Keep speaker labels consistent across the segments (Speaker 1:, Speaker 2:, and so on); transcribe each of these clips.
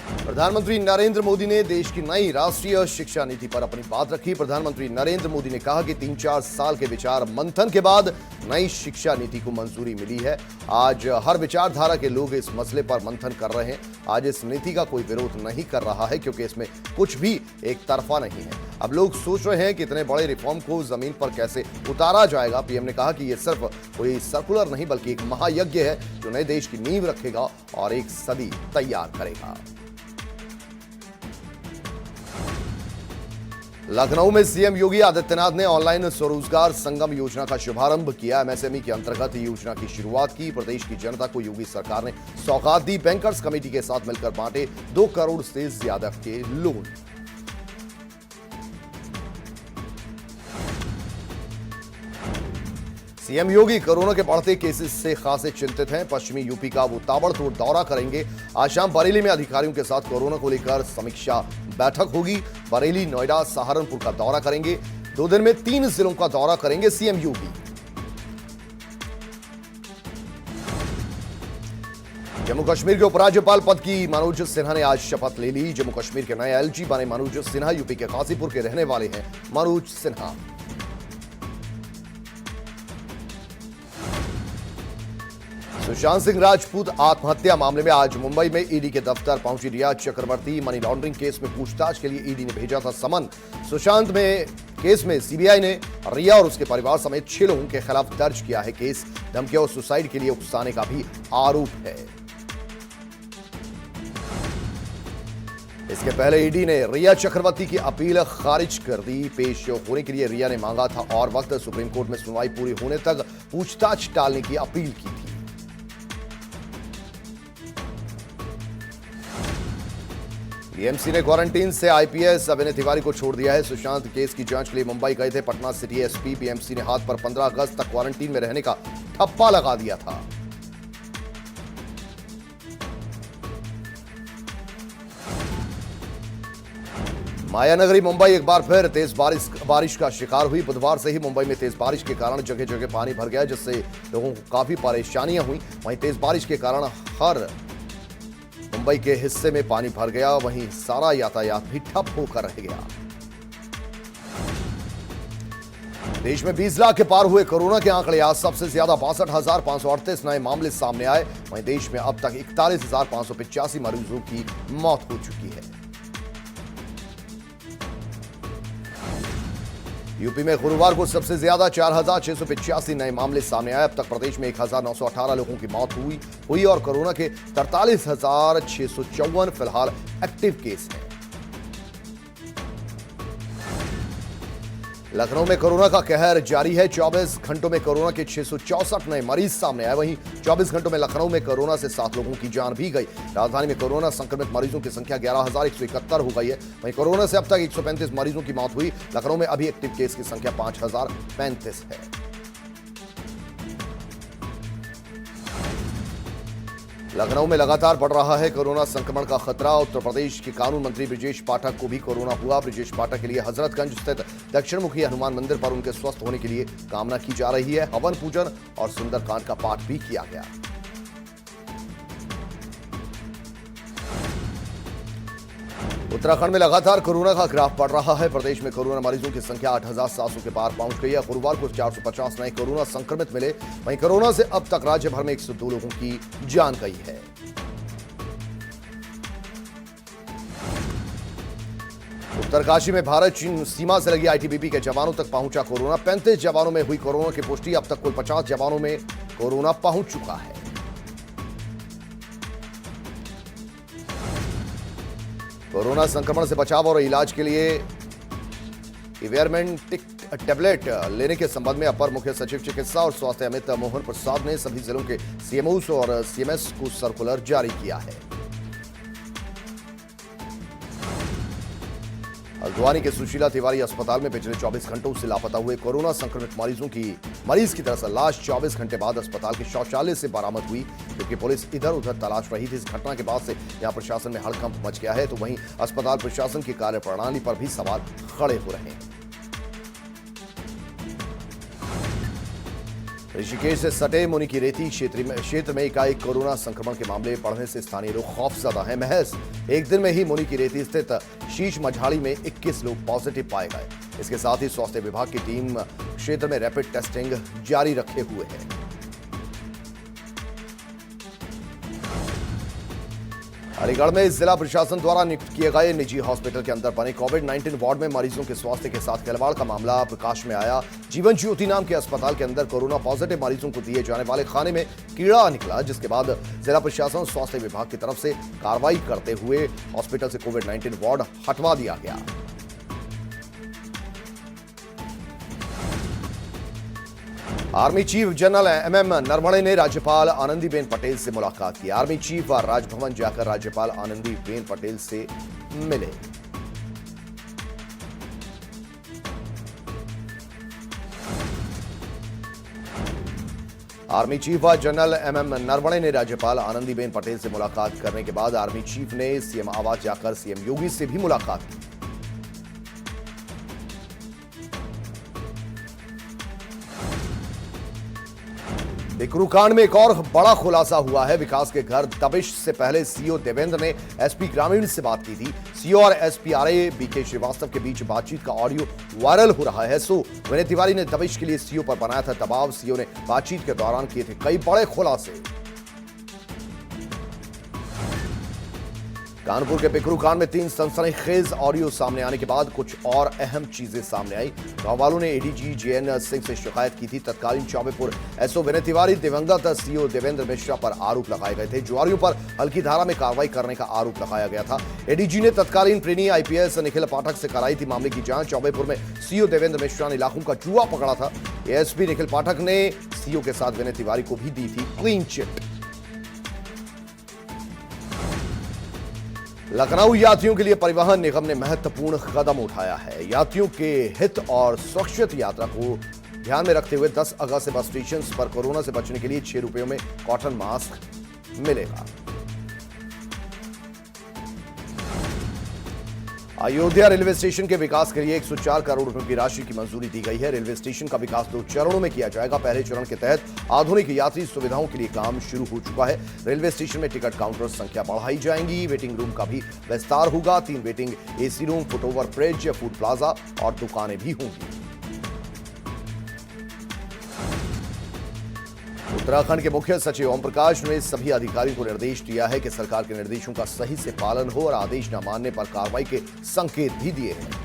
Speaker 1: प्रधानमंत्री नरेंद्र मोदी ने देश की नई राष्ट्रीय शिक्षा नीति पर अपनी बात रखी। प्रधानमंत्री नरेंद्र मोदी ने कहा कि 3-4 साल के विचार मंथन के बाद नई शिक्षा नीति को मंजूरी मिली है। आज हर विचारधारा के लोग इस मसले पर मंथन कर रहे हैं। आज इस नीति का कोई विरोध नहीं कर रहा है क्योंकि इसमें कुछ भी एक तरफा नहीं है। अब लोग सोच रहे हैं कि इतने बड़े रिफॉर्म को जमीन पर कैसे उतारा जाएगा। पीएम ने कहा कि यह सिर्फ कोई सर्कुलर नहीं बल्कि एक महायज्ञ है जो नए देश की नींव रखेगा और एक सदी तैयार करेगा। लखनऊ में सीएम योगी आदित्यनाथ ने ऑनलाइन स्वरोजगार संगम योजना का शुभारंभ किया। एमएसएमई के अंतर्गत योजना की शुरुआत की। प्रदेश की जनता को योगी सरकार ने सौगात दी। बैंकर्स कमेटी के साथ मिलकर बांटे 2 करोड़ से ज्यादा के लोन। सीएम योगी कोरोना के बढ़ते केसेस से खासे चिंतित हैं। पश्चिमी यूपी का वो ताबड़तोड़ दौरा करेंगे। आज शाम बरेली में अधिकारियों के साथ कोरोना को लेकर समीक्षा बैठक होगी। बरेली, नोएडा, सहारनपुर का दौरा करेंगे। 2 दिन में 3 जिलों का दौरा करेंगे सीएम योगी। जम्मू कश्मीर के उपराज्यपाल पद की मनोज सिन्हा ने आज शपथ ले ली। जम्मू कश्मीर के नए एलजी बने मनोज सिन्हा। यूपी के गाजीपुर के रहने वाले हैं मनोज सिन्हा। सुशांत सिंह राजपूत आत्महत्या मामले में आज मुंबई में ईडी के दफ्तर पहुंची रिया चक्रवर्ती। मनी लॉन्ड्रिंग केस में पूछताछ के लिए ईडी ने भेजा था समन। सुशांत में केस में सीबीआई ने रिया और उसके परिवार समेत 6 लोगों के खिलाफ दर्ज किया है केस। धमकी और सुसाइड के लिए उकसाने का भी आरोप है। इसके पहले ईडी ने रिया चक्रवर्ती की अपील खारिज कर दी। पेश होने के लिए रिया ने मांगा था और वक्त सुप्रीम कोर्ट में सुनवाई पूरी होने तक पूछताछ टालने की अपील की थी। बीएमसी ने क्वारंटीन से आईपीएस अभिनय तिवारी को छोड़ दिया है। सुशांत केस की जांच के लिए मुंबई गए थे पटना सिटी एसपी। बीएमसी ने हाथ पर 15 अगस्त तक क्वारंटीन में रहने का ठप्पा लगा दिया था। मायानगरी मुंबई एक बार फिर तेज बारिश का शिकार हुई। बुधवार से ही मुंबई में तेज बारिश के कारण जगह जगह पानी भर गया जिससे लोगों को काफी परेशानियां हुई। वहीं तेज बारिश के कारण हर मुंबई के हिस्से में पानी भर गया। वहीं सारा यातायात भी ठप होकर रह गया। देश में 20 लाख के पार हुए कोरोना के आंकड़े। आज सबसे ज्यादा 62,538 नए मामले सामने आए। वहीं देश में अब तक 41,585 मरीजों की मौत हो चुकी है। यूपी में गुरुवार को सबसे ज्यादा 4,685 नए मामले सामने आए। अब तक प्रदेश में 1,918 लोगों की मौत हुई और कोरोना के 43,654 फिलहाल एक्टिव केस हैं। लखनऊ में कोरोना का कहर जारी है। 24 घंटों में कोरोना के 664 नए मरीज सामने आए। वहीं 24 घंटों में लखनऊ में कोरोना से 7 लोगों की जान भी गई। राजधानी में कोरोना संक्रमित मरीजों की संख्या 11,171 हो गई है। वहीं कोरोना से अब तक 135 मरीजों की मौत हुई। लखनऊ में अभी एक्टिव केस की संख्या 5,035 है। लखनऊ में लगातार बढ़ रहा है कोरोना संक्रमण का खतरा। उत्तर प्रदेश के कानून मंत्री ब्रजेश पाठक को भी कोरोना हुआ। ब्रजेश पाठक के लिए हजरतगंज स्थित दक्षिणमुखी हनुमान मंदिर पर उनके स्वस्थ होने के लिए कामना की जा रही है। हवन पूजन और सुंदरकांड का पाठ भी किया गया। उत्तराखंड में लगातार कोरोना का ग्राफ बढ़ रहा है। प्रदेश में कोरोना मरीजों की संख्या 8,700 के पार पहुंच गई है। गुरुवार को 450 नए कोरोना संक्रमित मिले। वहीं कोरोना से अब तक राज्य भर में 102 लोगों की जान गई है। उत्तरकाशी में भारत चीन सीमा से लगी आईटीबीपी के जवानों तक पहुंचा कोरोना। 35 जवानों में हुई कोरोना की पुष्टि। अब तक कुल 50 जवानों में कोरोना पहुंच चुका है। कोरोना संक्रमण से बचाव और इलाज के लिए इवेरमेंटिक टैबलेट लेने के संबंध में अपर मुख्य सचिव चिकित्सा और स्वास्थ्य अमित मोहन प्रसाद ने सभी जिलों के सीएमओस और सीएमएस को सर्कुलर जारी किया है। हल्द्वानी के सुशीला तिवारी अस्पताल में पिछले 24 घंटों से लापता हुए कोरोना संक्रमित मरीज की दरअसल लाश 24 घंटे बाद अस्पताल के शौचालय से बरामद हुई। क्योंकि पुलिस इधर उधर तलाश रही थी। इस घटना के बाद से यहां प्रशासन में हड़कंप मच गया है। तो वहीं अस्पताल प्रशासन की कार्यप्रणाली पर भी सवाल खड़े हो रहे हैं। ऋषिकेश से सटे मुनिकीरेती क्षेत्र में एकाएक कोरोना संक्रमण के मामले बढ़ने से स्थानीय लोग खौफजदा हैं। महज एक दिन में ही मुनिकीरेती स्थित शीश मझाड़ी में 21 लोग पॉजिटिव पाए गए। इसके साथ ही स्वास्थ्य विभाग की टीम क्षेत्र में रैपिड टेस्टिंग जारी रखे हुए है। अलीगढ़ में जिला प्रशासन द्वारा नियुक्त किए गए निजी हॉस्पिटल के अंदर बने कोविड-19 वार्ड में मरीजों के स्वास्थ्य के साथ खिलवाड़ का मामला प्रकाश में आया। जीवन ज्योति नाम के अस्पताल के अंदर कोरोना पॉजिटिव मरीजों को दिए जाने वाले खाने में कीड़ा निकला, जिसके बाद जिला प्रशासन और स्वास्थ्य विभाग की तरफ से कार्रवाई करते हुए हॉस्पिटल से कोविड-19 वार्ड हटवा दिया गया। Army chief general MM Naravane ने राज्यपाल आनंदीबेन पटेल से मुलाकात की। आर्मी चीफ राजभवन जाकर राज्यपाल आनंदीबेन पटेल से मिले। Army chief general MM Naravane ने राज्यपाल आनंदीबेन पटेल से मुलाकात करने के बाद आर्मी चीफ ने सीएम आवास जाकर सीएम योगी से भी मुलाकात की। बिकरू कांड में एक और बड़ा खुलासा हुआ है। विकास के घर दबिश से पहले सीओ देवेंद्र ने एसपी ग्रामीण से बात की थी। सीओ और एसपी आरए बीके श्रीवास्तव के बीच बातचीत का ऑडियो वायरल हो रहा है। विनय तिवारी ने दबिश के लिए सीओ पर बनाया था दबाव। सीओ ने बातचीत के दौरान किए थे कई बड़े खुलासे। कानपुर के बिकरू कांड में 3 सनसनीखेज ऑडियो सामने आने के बाद कुछ और अहम चीजें सामने आई। गांव वालों ने एडीजी जेएन सिंह से शिकायत की थी। तत्कालीन चौबेपुर एसओ विनय तिवारी दिवंगत सीओ देवेंद्र मिश्रा पर आरोप लगाए गए थे। जुआरियों पर हल्की धारा में कार्रवाई करने का आरोप लगाया गया था। एडीजी ने तत्कालीन ट्रेनी आईपीएस निखिल पाठक से कराई थी मामले की जांच। चौबेपुर में सीओ देवेंद्र मिश्रा ने लाखों का जुआ पकड़ा था। एएसपी निखिल पाठक ने सीओ के साथ विनय तिवारी को भी दी थी क्लीन चिट। लखनऊ यात्रियों के लिए परिवहन निगम ने महत्वपूर्ण कदम उठाया है। यात्रियों के हित और सुरक्षित यात्रा को ध्यान में रखते हुए 10 अगस्त से बस स्टेशन पर कोरोना से बचने के लिए 6 रुपयों में कॉटन मास्क मिलेगा। अयोध्या रेलवे स्टेशन के विकास के लिए 104 करोड़ रुपए की राशि की मंजूरी दी गई है। रेलवे स्टेशन का विकास 2 चरणों में किया जाएगा। पहले चरण के तहत आधुनिक यात्री सुविधाओं के लिए काम शुरू हो चुका है। रेलवे स्टेशन में टिकट काउंटर संख्या बढ़ाई जाएंगी। वेटिंग रूम का भी विस्तार होगा। 3 waiting AC room, foot over bridge, food plaza और दुकानें भी होंगी। उत्तराखंड के मुख्य सचिव ओम प्रकाश ने सभी अधिकारियों को निर्देश दिया है कि सरकार के निर्देशों का सही से पालन हो और आदेश न मानने पर कार्रवाई के संकेत भी दिए हैं।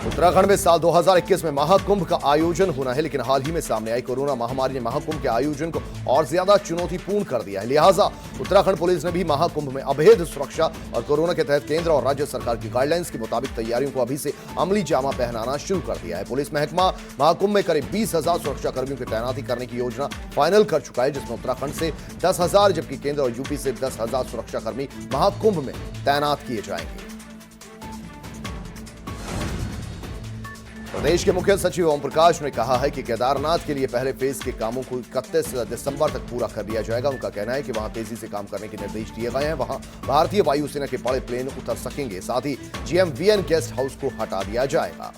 Speaker 1: उत्तराखंड में साल 2021 में महाकुंभ का आयोजन होना है, लेकिन हाल ही में सामने आई कोरोना महामारी ने महाकुंभ के आयोजन को और ज्यादा चुनौतीपूर्ण कर दिया है। लिहाजा उत्तराखंड पुलिस ने भी महाकुंभ में अभेद सुरक्षा और कोरोना के तहत केंद्र और राज्य सरकार की गाइडलाइंस के मुताबिक तैयारियों को अभी से अमली जामा पहनाना शुरू कर दिया है। पुलिस महकमा महाकुंभ में करीब 20,000 सुरक्षा कर्मियों की तैनाती करने की योजना फाइनल कर चुका है, जिसमें उत्तराखंड से 10,000 जबकि केंद्र और यूपी से 10,000 सुरक्षा कर्मी महाकुंभ में तैनात किए जाएंगे। प्रदेश के मुख्य सचिव ओम प्रकाश ने कहा है कि केदारनाथ के लिए पहले फेज के कामों को 31 दिसंबर तक पूरा कर लिया जाएगा। उनका कहना है कि वहां तेजी से काम करने के निर्देश दिए गए हैं। वहां भारतीय वायुसेना के बड़े प्लेन उतर सकेंगे। साथ ही जीएमवीएन गेस्ट हाउस को हटा दिया जाएगा।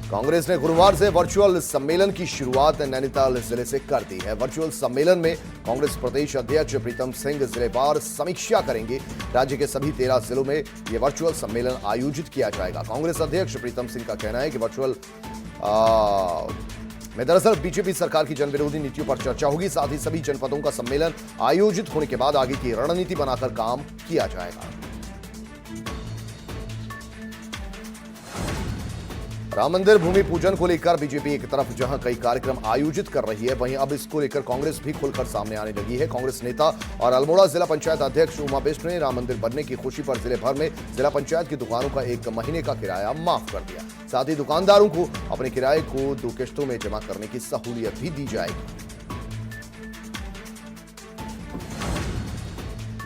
Speaker 1: कांग्रेस ने गुरुवार से वर्चुअल सम्मेलन की शुरुआत नैनीताल जिले से कर दी है। वर्चुअल सम्मेलन में कांग्रेस प्रदेश अध्यक्ष प्रीतम सिंह जिलेवार समीक्षा करेंगे। राज्य के सभी 13 जिलों में यह वर्चुअल सम्मेलन आयोजित किया जाएगा। कांग्रेस अध्यक्ष प्रीतम सिंह का कहना है कि वर्चुअल में दरअसल बीजेपी सरकार की जनविरोधी नीतियों पर चर्चा होगी। साथ ही सभी जनपदों का सम्मेलन आयोजित होने के बाद आगे की रणनीति बनाकर काम किया जाएगा। राम मंदिर भूमि पूजन को लेकर बीजेपी एक तरफ जहां कई कार्यक्रम आयोजित कर रही है, वहीं अब इसको लेकर कांग्रेस भी खुलकर सामने आने लगी है। कांग्रेस नेता और अल्मोड़ा जिला पंचायत अध्यक्ष उमा बिष्ट ने राम मंदिर बनने की खुशी पर जिले भर में जिला पंचायत की दुकानों का 1 महीने का किराया माफ कर दिया। साथ ही दुकानदारों को अपने किराए को 2 किश्तों में जमा करने की सहूलियत भी दी जाएगी।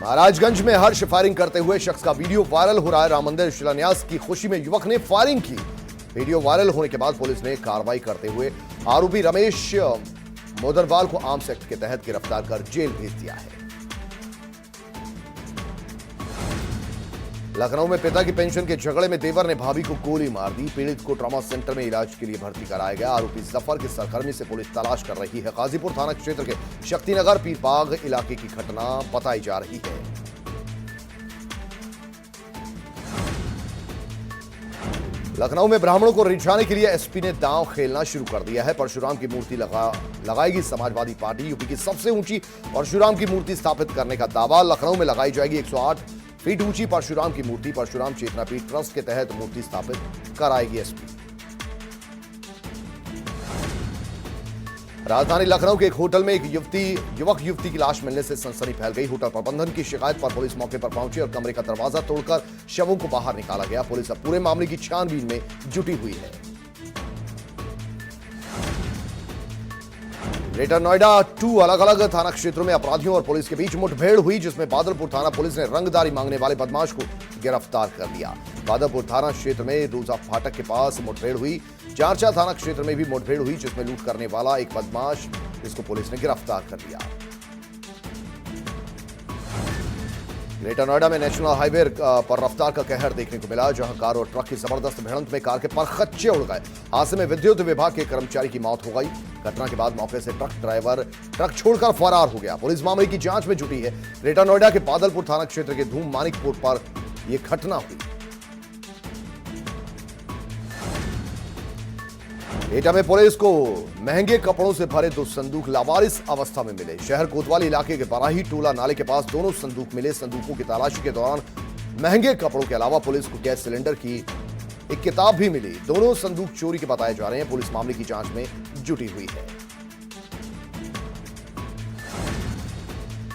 Speaker 1: महाराजगंज में हर्ष फायरिंग करते हुए शख्स का वीडियो वायरल हो रहा है। राम मंदिर शिलान्यास की खुशी में युवक ने फायरिंग की। वीडियो वायरल होने के बाद पुलिस ने कार्रवाई करते हुए आरोपी रमेश मोदरवाल को आर्म्स एक्ट के तहत गिरफ्तार कर जेल भेज दिया है। लखनऊ में पिता की पेंशन के झगड़े में देवर ने भाभी को गोली मार दी। पीड़ित को ट्रॉमा सेंटर में इलाज के लिए भर्ती कराया गया। आरोपी जफर के सरगर्मी से पुलिस तलाश कर रही है। गाजीपुर थाना क्षेत्र के शक्तिनगर पीरबाग इलाके की घटना बताई जा रही है। लखनऊ में ब्राह्मणों को रिझाने के लिए एसपी ने दांव खेलना शुरू कर दिया है। परशुराम की मूर्ति लगाएगी समाजवादी पार्टी। यूपी की सबसे ऊंची परशुराम की मूर्ति स्थापित करने का दावा। लखनऊ में लगाई जाएगी 108 फीट ऊंची परशुराम की मूर्ति। परशुराम चेतना पीठ ट्रस्ट के तहत मूर्ति स्थापित कराएगी एसपी। राजधानी लखनऊ के एक होटल में एक युवक युवती की लाश मिलने से सनसनी फैल गई। होटल प्रबंधन की शिकायत पर पुलिस मौके पर पहुंची और कमरे का दरवाजा तोड़कर शवों को बाहर निकाला गया। पुलिस अब पूरे मामले की छानबीन में जुटी हुई है। ग्रेटर नोएडा 2 अलग अलग थाना क्षेत्रों में अपराधियों और पुलिस के बीच मुठभेड़ हुई, जिसमें बादलपुर थाना पुलिस ने रंगदारी मांगने वाले बदमाश को गिरफ्तार कर लिया। बादलपुर थाना क्षेत्र में रोजा फाटक के पास मुठभेड़ हुई। चारचा थाना क्षेत्र में भी मुठभेड़ हुई, जिसमें लूट करने वाला एक बदमाश, जिसको पुलिस ने गिरफ्तार कर लिया। ग्रेटर नोएडा में नेशनल हाईवे पर रफ्तार का कहर देखने को मिला, जहां कार और ट्रक की जबरदस्त भिड़ंत में कार के परखच्चे उड़ गए। हादसे में विद्युत विभाग के कर्मचारी की मौत हो गई। घटना के बाद मौके से ट्रक ड्राइवर ट्रक छोड़कर फरार हो गया। पुलिस मामले की जांच में जुटी है। ग्रेटर नोएडा के बादलपुर थाना क्षेत्र के धूम मानिकपुर पर यह घटना हुई। एटा में पुलिस को महंगे कपड़ों से भरे 2 संदूक लावारिस अवस्था में मिले। शहर कोतवाली इलाके के बराही टोला नाले के पास दोनों संदूक मिले। संदूकों की तलाशी के दौरान महंगे कपड़ों के अलावा पुलिस को गैस सिलेंडर की एक किताब भी मिली। दोनों संदूक चोरी के बताए जा रहे हैं। पुलिस मामले की जांच में जुटी हुई है।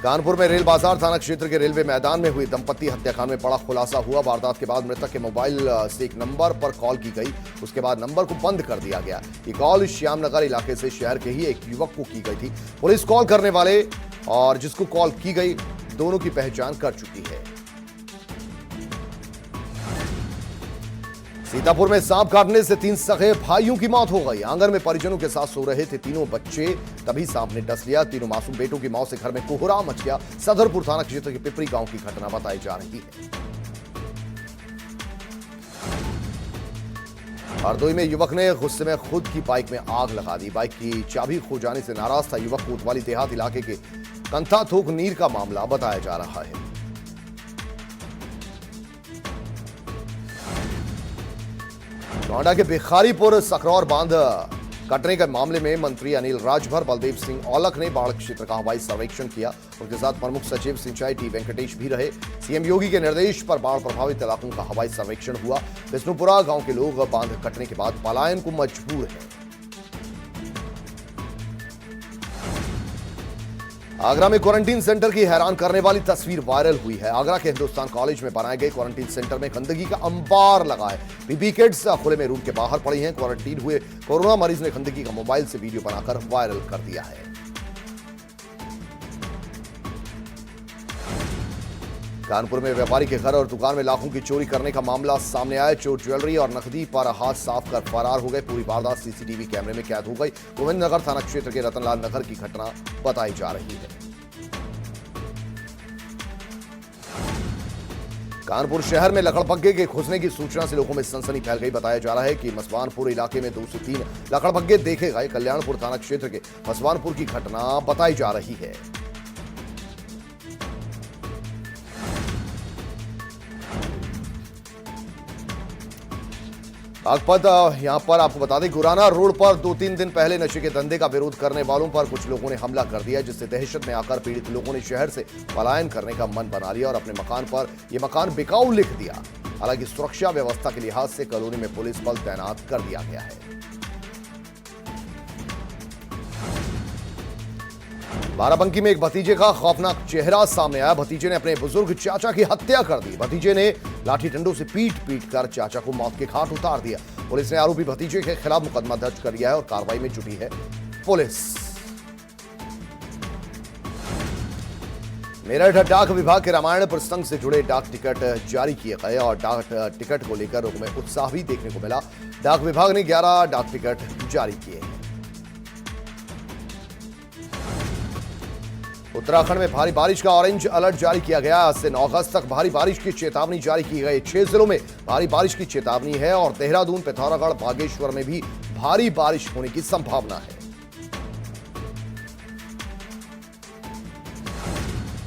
Speaker 1: कानपुर में रेल बाजार थाना क्षेत्र के रेलवे मैदान में हुई दंपति हत्याकांड में बड़ा खुलासा हुआ। वारदात के बाद मृतक के मोबाइल से एक नंबर पर कॉल की गई। उसके बाद नंबर को बंद कर दिया गया। ये कॉल श्यामनगर इलाके से शहर के ही एक युवक को की गई थी। पुलिस कॉल करने वाले और जिसको कॉल की गई दोनों की पहचान कर चुकी है। सीतापुर में सांप काटने से 3 सगे भाइयों की मौत हो गई। आंगन में परिजनों के साथ सो रहे थे तीनों बच्चे, तभी सांप ने डस लिया। तीनों मासूम बेटों की मौत से घर में कोहराम मच गया। सदरपुर थाना क्षेत्र के पिपरी गांव की घटना बताई जा रही है। हरदोई में युवक ने गुस्से में खुद की बाइक में आग लगा दी। बाइक की चाबी खो जाने से नाराज था युवक। कोतवाली देहात इलाके के कंथाथोक नीर का मामला बताया जा रहा है। नोएडा के भिखारीपुर सकरौर बांध कटने के मामले में मंत्री अनिल राजभर बलदेव सिंह औलख ने बाढ़ क्षेत्र का हवाई सर्वेक्षण किया। उनके साथ प्रमुख सचिव सिंचाई टी वेंकटेश भी रहे। सीएम योगी के निर्देश पर बाढ़ प्रभावित इलाकों का हवाई सर्वेक्षण हुआ। विष्णुपुरा गांव के लोग बांध कटने के बाद पलायन को मजबूर हैं। आगरा में क्वारंटीन सेंटर की हैरान करने वाली तस्वीर वायरल हुई है। आगरा के हिंदुस्तान कॉलेज में बनाए गए क्वारंटीन सेंटर में गंदगी का अंबार लगा है। पीपी किट्स खुले में रूम के बाहर पड़ी हैं। क्वारंटीन हुए कोरोना मरीज ने गंदगी का मोबाइल से वीडियो बनाकर वायरल कर दिया है। कानपुर में व्यापारी के घर और दुकान में लाखों की चोरी करने का मामला सामने आया। चोर ज्वेलरी और नकदी पर हाथ साफ कर फरार हो गए। पूरी वारदात सीसीटीवी कैमरे में कैद हो गई। गोविंद नगर थाना क्षेत्र के रतनलाल नगर की घटना बताई जा रही है। कानपुर शहर में लकड़बग्घे के घुसने की सूचना से लोगों में सनसनी फैल गई। बताया जा रहा है कि मसवानपुर इलाके में 2 से 3 लकड़बग्घे देखे गए। कल्याणपुर थाना क्षेत्र के मसवानपुर की घटना बताई जा रही है। बागपत यहां पर आपको बता दें, गुराना रोड पर 2-3 दिन पहले नशे के धंधे का विरोध करने वालों पर कुछ लोगों ने हमला कर दिया, जिससे दहशत में आकर पीड़ित लोगों ने शहर से पलायन करने का मन बना लिया और अपने मकान पर यह मकान बिकाऊ लिख दिया। हालांकि सुरक्षा व्यवस्था के लिहाज से कॉलोनी में पुलिस बल तैनात कर दिया गया है। बाराबंकी में एक भतीजे का खौफनाक चेहरा सामने आया। भतीजे ने अपने बुजुर्ग चाचा की हत्या कर दी। भतीजे ने लाठी डंडों से पीट कर चाचा को मौत के घाट उतार दिया। पुलिस ने आरोपी भतीजे के खिलाफ मुकदमा दर्ज कर लिया है और कार्रवाई में जुटी है पुलिस। मेरठ डाक विभाग के रामायण प्रसंग से जुड़े डाक टिकट जारी किए गए और डाक टिकट को लेकर लोगों में उत्साह भी देखने को मिला। डाक विभाग ने 11 डाक टिकट जारी किए हैं। उत्तराखंड में भारी बारिश का ऑरेंज अलर्ट जारी किया गया। आज से 9 अगस्त तक भारी बारिश की चेतावनी जारी की गई। 6 जिलों में भारी बारिश की चेतावनी है और देहरादून, पिथौरागढ़, बागेश्वर में भी भारी बारिश होने की संभावना है।